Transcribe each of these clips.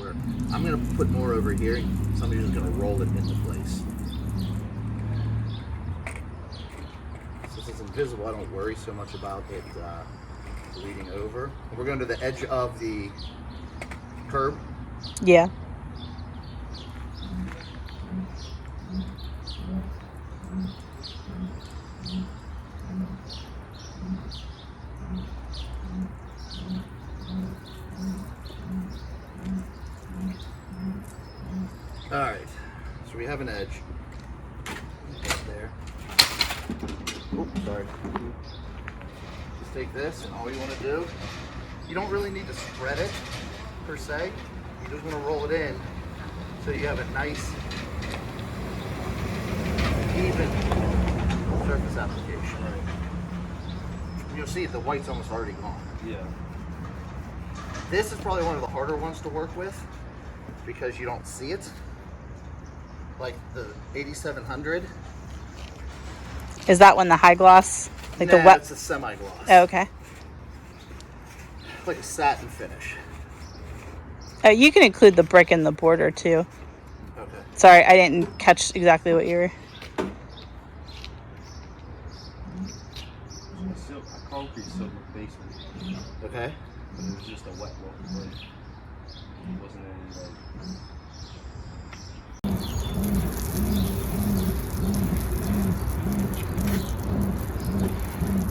mortar. I'm going to put more over here, and somebody's just going to roll it into place. Since it's invisible, I don't worry so much about it bleeding over. We're going to the edge of the curb. Yeah. All right, so we have an edge there. Oops, sorry. Just take this, and all you want to do, you don't really need to spread it per se. You just want to roll it in so you have a nice, even surface application. Right. You'll see the white's almost already gone. Yeah. This is probably one of the harder ones to work with because you don't see it. Like the 8700. Is that one the high gloss? Like Nah, the wet? it's a semi-gloss. Oh, okay. Like a satin finish. You can include the brick in the border too. Okay. Sorry, I didn't catch exactly what you were. A concrete silver basement. Okay. But it was just a wet look. It wasn't any like.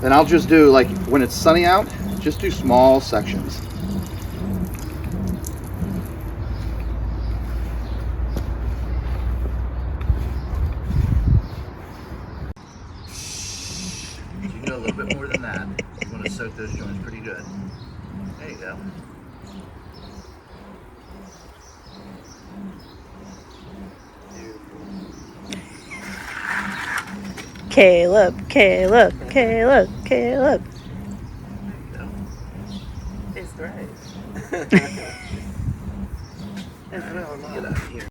And I'll just do, like, when it's sunny out, just do small sections. So you can go a little bit more than that. You want to soak those joints pretty good. There you go. Caleb, Caleb, Caleb, Caleb. There you go. It's great. Get out of here.